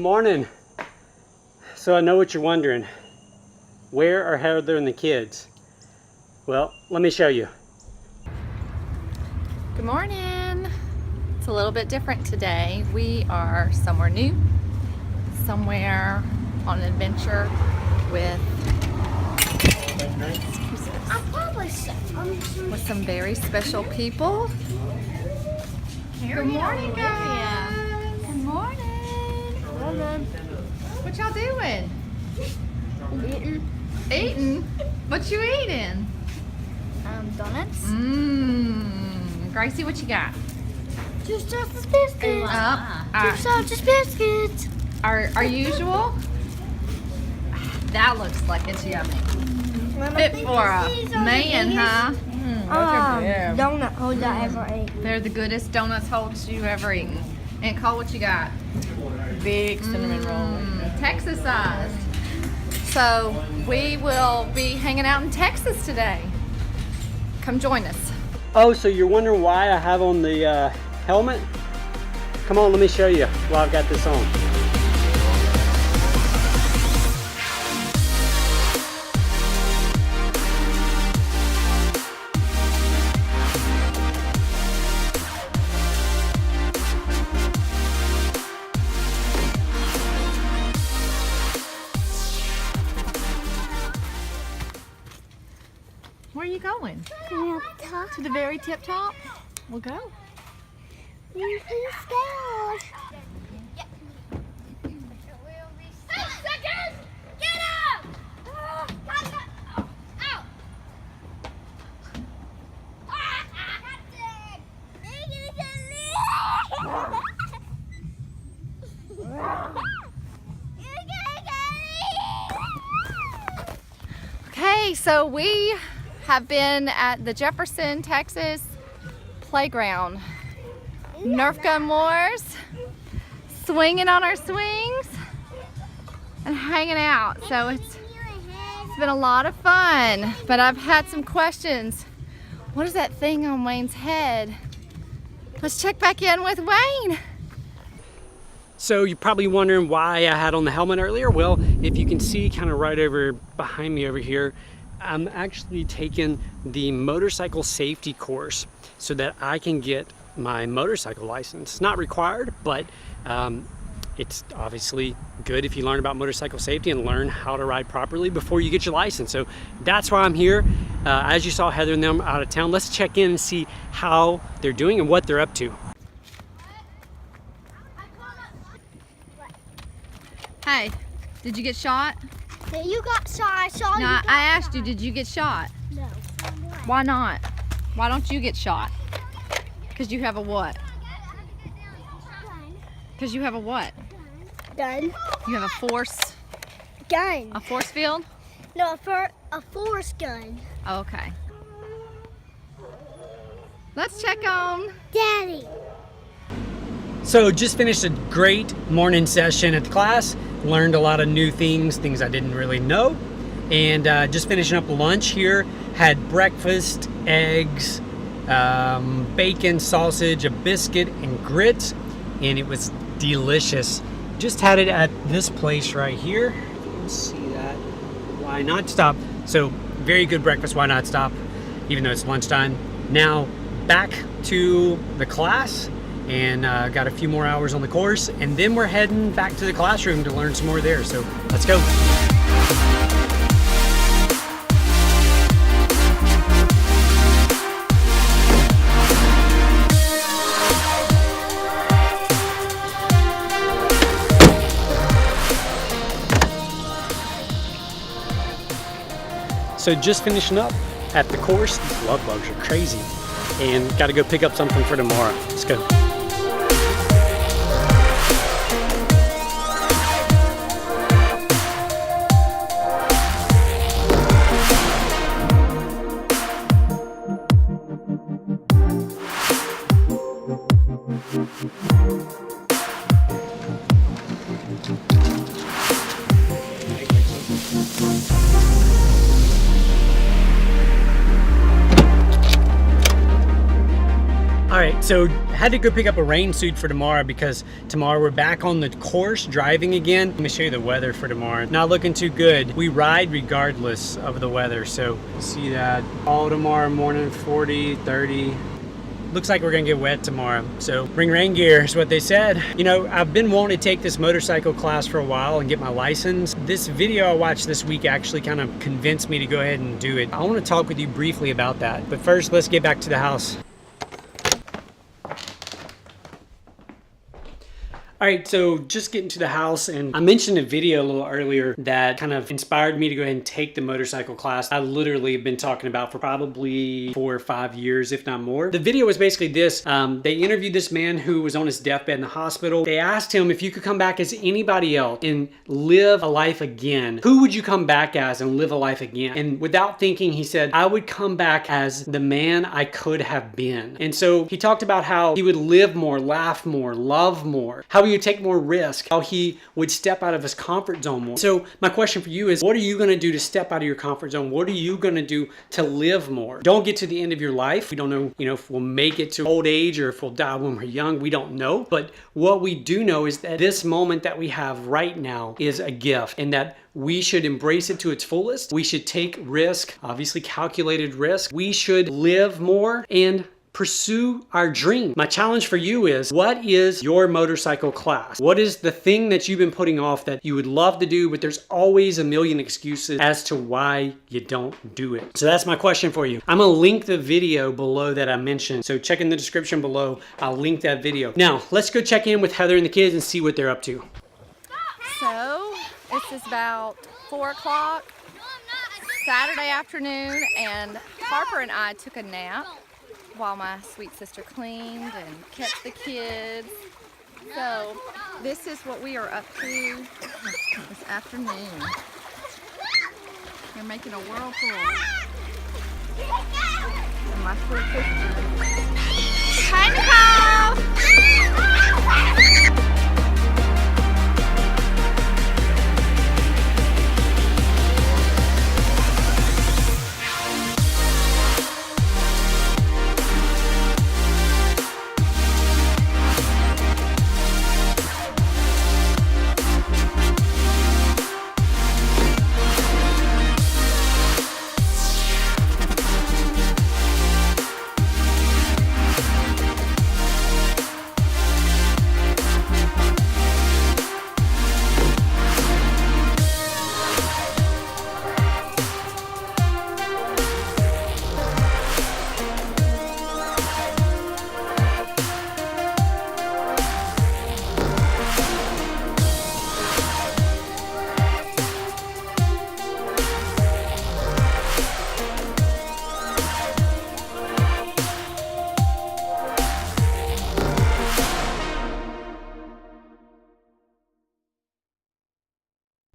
morning. So I know what you're wondering. Where are Heather and the kids? Well, let me show you. Good morning. It's a little bit different today. We are somewhere new, somewhere on an adventure with some very special people. Good morning, guys. Good morning. What y'all doing? Eating? What you eating? Donuts. Gracie, what you got? Two Celsius biscuits. Two Celsius biscuits. Our usual? That looks like it's yummy. Fit for a man, huh? Donut holes I ever ate. They're the goodest donuts holes you ever eaten. And Cole, what you got? Big cinnamon roll. Texas sized. So we will be hanging out in Texas today. Come join us. Oh, so you're wondering why I have on the helmet? Come on, let me show you while I've got this on. Where are you going? To the very tip top? We'll go. Please go. 6 seconds! Get up! Out! Okay, so we have been at the Jefferson, Texas playground. Nerf gun wars, swinging on our swings, and hanging out. So it's been a lot of fun, but I've had some questions. What is that thing on Wayne's head? Let's check back in with Wayne. So you're probably wondering why I had on the helmet earlier. Well, if you can see kind of right over behind me over here, I'm actually taking the motorcycle safety course so that I can get my motorcycle license. Not required, but it's obviously good if you learn about motorcycle safety and learn how to ride properly before you get your license. So that's why I'm here. As you saw Heather and them out of town, let's check in and see how they're doing and what they're up to. Hey, did you get shot? You got shot. I saw you. No, got I asked shot. you, did you get shot? No. Why not? Why don't you get shot? Because you have a what? Because you have a what? Gun. You have a force field? No, for a force gun. Oh, okay. Let's check on Daddy. So just finished a great morning session at the class. Learned a lot of new things I didn't really know. And just finishing up lunch here. Had breakfast, eggs, bacon, sausage, a biscuit, and grits. And it was delicious. Just had it at this place right here. You can see that. Why Not Stop. So very good breakfast, Why Not Stop, even though it's lunchtime. Now back to the class. And got a few more hours on the course, and then we're heading back to the classroom to learn some more there. So let's go. So just finishing up at the course. These love bugs are crazy, and got to go pick up something for tomorrow. Let's go. All right, so had to go pick up a rain suit for tomorrow because tomorrow we're back on the course driving again. Let me show you the weather for tomorrow. Not looking too good. We ride regardless of the weather, so see that all tomorrow morning, 40, 30. Looks like we're gonna get wet tomorrow, so bring rain gear is what they said. You know, I've been wanting to take this motorcycle class for a while and get my license. This video I watched this week actually kind of convinced me to go ahead and do it. I want to talk with you briefly about that, but first let's get back to the house. All right, so just getting to the house, and I mentioned a video a little earlier that kind of inspired me to go ahead and take the motorcycle class. I literally have been talking about for probably 4 or 5 years, if not more. The video was basically this. They interviewed this man who was on his deathbed in the hospital. They asked him, if you could come back as anybody else and live a life again, who would you come back as and live a life again? And without thinking, he said, I would come back as the man I could have been. And so he talked about how he would live more, laugh more, love more, how he would take more risk, how he would step out of his comfort zone more. So my question for you is, what are you going to do to step out of your comfort zone? What are you going to do to live more? Don't get to the end of your life. We don't know, if we'll make it to old age or if we'll die when we're young. We don't know. But what we do know is that this moment that we have right now is a gift, and that we should embrace it to its fullest. We should take risk, obviously calculated risk. We should live more and pursue our dream. My challenge for you is, what is your motorcycle class? What is the thing that you've been putting off that you would love to do, but there's always a million excuses as to why you don't do it? So that's my question for you. I'm gonna link the video below that I mentioned. So check in the description below. I'll link that video. Now, let's go check in with Heather and the kids and see what they're up to. So, it's about 4 o'clock Saturday afternoon, and Harper and I took a nap while my sweet sister cleaned and kept the kids. So this is what we are up to this afternoon. We're making a whirlpool. And my sweet sister. Hi, Nicole!